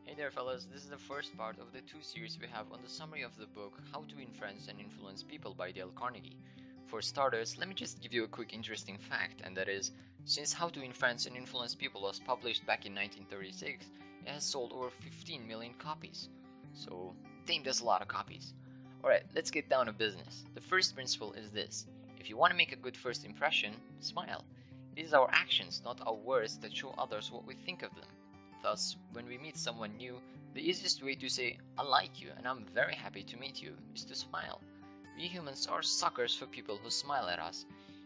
Hey there fellas, this is the first part of the two series we have on the summary of the book How to Influence and Influence People by Dale Carnegie. For starters, let me just give you a quick interesting fact, and that is, since How to Influence and Influence People was published back in 1936, it has sold over 15 million copies. So, damn, that's a lot of copies. Alright, let's get down to business. The first principle is this: if you want to make a good first impression, smile. It is our actions, not our words, that show others what we think of them. Thus, when we meet someone new, the easiest way to say, "I like you and I'm very happy to meet you," is to smile. We humans are suckers for people who smile at us.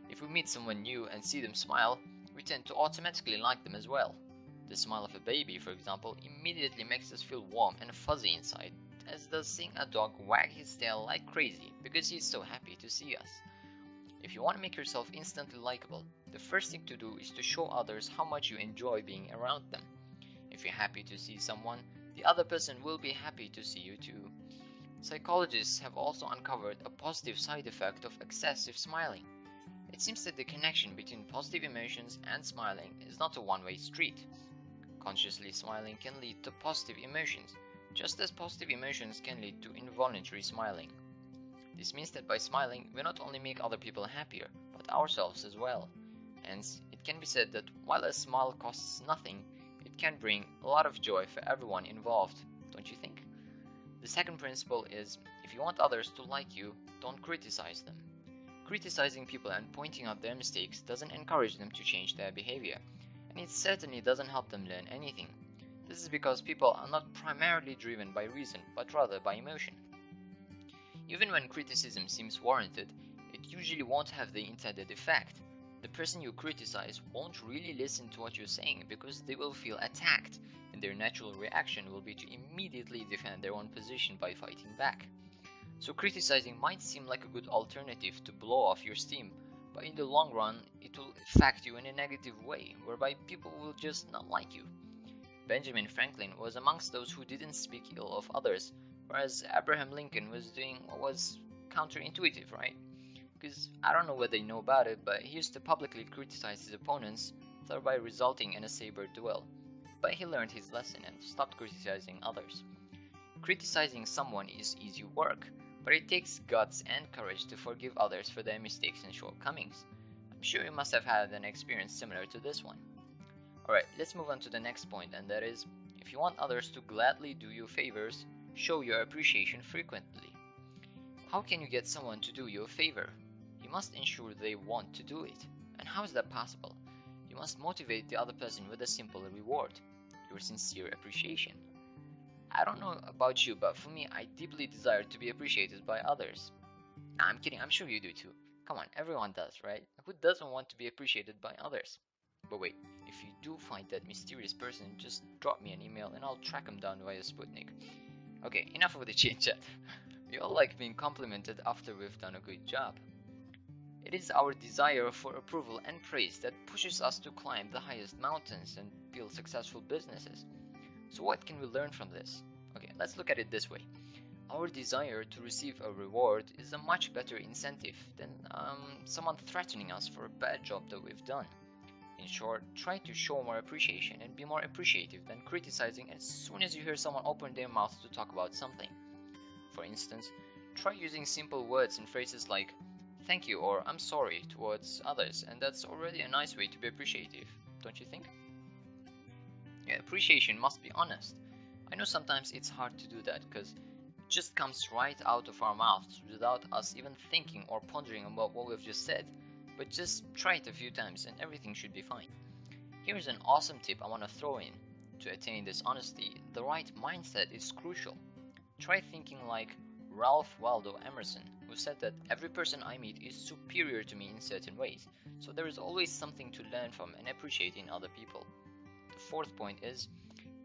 If we meet someone new and see them smile, we tend to automatically like them as well. The smile of a baby, for example, immediately makes us feel warm and fuzzy inside, as does seeing a dog wag his tail like crazy because he's so happy to see us. If you want to make yourself instantly likable, the first thing to do is to show others how much you enjoy being around them. If you're happy to see someone, the other person will be happy to see you too. Psychologists have also uncovered a positive side effect of excessive smiling. It seems that the connection between positive emotions and smiling is not a one-way street. Consciously smiling can lead to positive emotions, just as positive emotions can lead to involuntary smiling. This means that by smiling, we not only make other people happier, but ourselves as well. Hence, it can be said that while a smile costs nothing, it can bring a lot of joy for everyone involved, don't you think? The second principle is, if you want others to like you, don't criticize them. Criticizing people and pointing out their mistakes doesn't encourage them to change their behavior, and it certainly doesn't help them learn anything. This is because people are not primarily driven by reason, but rather by emotion. Even when criticism seems warranted, it usually won't have the intended effect. The person you criticize won't really listen to what you're saying because they will feel attacked, and their natural reaction will be to immediately defend their own position by fighting back. So criticizing might seem like a good alternative to blow off your steam, but in the long run it will affect you in a negative way, whereby people will just not like you. Benjamin Franklin was amongst those who didn't speak ill of others, whereas Abraham Lincoln was doing what was counterintuitive, right? Because I don't know whether you know about it, but he used to publicly criticize his opponents, thereby resulting in a saber duel. But he learned his lesson and stopped criticizing others. Criticizing someone is easy work, but it takes guts and courage to forgive others for their mistakes and shortcomings. I'm sure you must have had an experience similar to this one. Alright, let's move on to the next point, and that is, if you want others to gladly do you favors, show your appreciation frequently. How can you get someone to do you a favor? You must ensure they want to do it. And how is that possible? You must motivate the other person with a simple reward: your sincere appreciation. I don't know about you, but for me, I deeply desire to be appreciated by others. Nah, I'm kidding, I'm sure you do too. Come on, everyone does, right? Who doesn't want to be appreciated by others? But wait, if you do find that mysterious person, just drop me an email and I'll track him down via Sputnik. Okay, enough of the chit chat. We all like being complimented after we've done a good job. It is our desire for approval and praise that pushes us to climb the highest mountains and build successful businesses. So what can we learn from this? Okay, let's look at it this way. Our desire to receive a reward is a much better incentive than someone threatening us for a bad job that we've done. In short, try to show more appreciation and be more appreciative than criticizing as soon as you hear someone open their mouth to talk about something. For instance, try using simple words and phrases like "thank you" or "I'm sorry" towards others, and that's already a nice way to be appreciative, don't you think? Yeah, appreciation must be honest. I know sometimes it's hard to do that because it just comes right out of our mouths without us even thinking or pondering about what we've just said. But just try it a few times and everything should be fine. Here's an awesome tip I want to throw in. To attain this honesty, the right mindset is crucial. Try thinking like Ralph Waldo Emerson, who said that every person I meet is superior to me in certain ways, so there is always something to learn from and appreciate in other people. The fourth point is,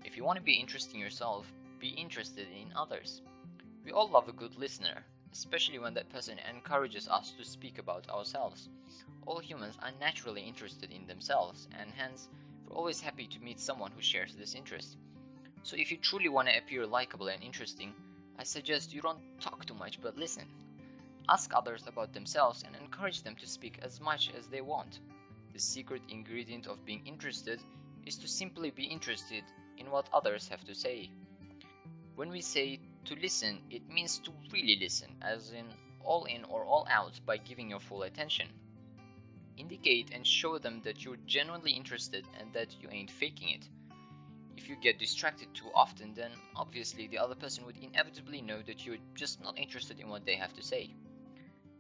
if you want to be interesting yourself, be interested in others. We all love a good listener, especially when that person encourages us to speak about ourselves. All humans are naturally interested in themselves, and hence, we're always happy to meet someone who shares this interest. So if you truly want to appear likable and interesting, I suggest you don't talk too much but listen. Ask others about themselves and encourage them to speak as much as they want. The secret ingredient of being interested is to simply be interested in what others have to say. When we say to listen, it means to really listen, as in or all out by giving your full attention. Indicate and show them that you're genuinely interested and that you ain't faking it. If you get distracted too often, then obviously the other person would inevitably know that you're just not interested in what they have to say.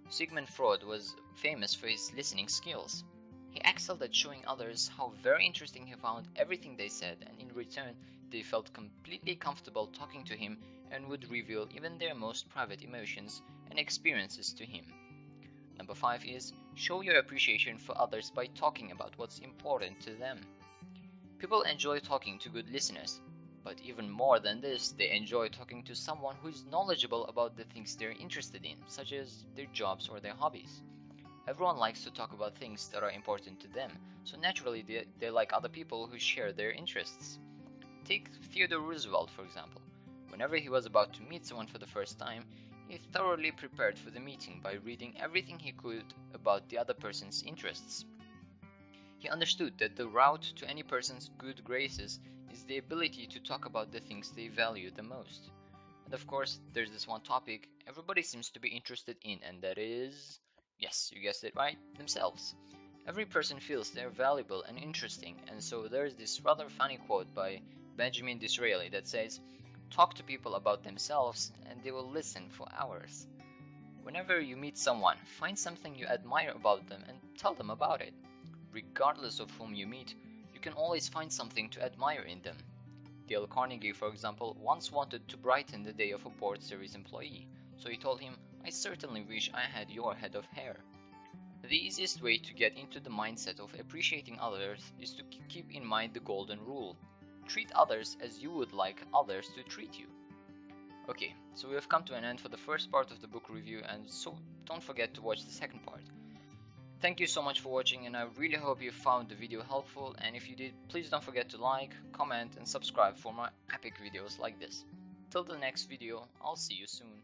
Sigmund Freud was famous for his listening skills. He excelled at showing others how very interesting he found everything they said, and in return, they felt completely comfortable talking to him and would reveal even their most private emotions and experiences to him. Number 5 is show your appreciation for others by talking about what's important to them. People enjoy talking to good listeners, but even more than this, they enjoy talking to someone who is knowledgeable about the things they're interested in, such as their jobs or their hobbies. Everyone likes to talk about things that are important to them, so naturally they like other people who share their interests. Take Theodore Roosevelt, for example. Whenever he was about to meet someone for the first time, he thoroughly prepared for the meeting by reading everything he could about the other person's interests. He understood that the route to any person's good graces is the ability to talk about the things they value the most. And of course, there's this one topic everybody seems to be interested in, and that is, yes, you guessed it right, themselves. Every person feels they're valuable and interesting, and so there's this rather funny quote by Benjamin Disraeli that says, "Talk to people about themselves and they will listen for hours." Whenever you meet someone, find something you admire about them and tell them about it. Regardless of whom you meet, you can always find something to admire in them. Dale Carnegie, for example, once wanted to brighten the day of a board service employee, so he told him, "I certainly wish I had your head of hair." The easiest way to get into the mindset of appreciating others is to keep in mind the golden rule. Treat others as you would like others to treat you. Okay, so we have come to an end for the first part of the book review, and so don't forget to watch the second part. Thank you so much for watching, and I really hope you found the video helpful, and if you did, please don't forget to like, comment and subscribe for more epic videos like this. Till the next video, I'll see you soon.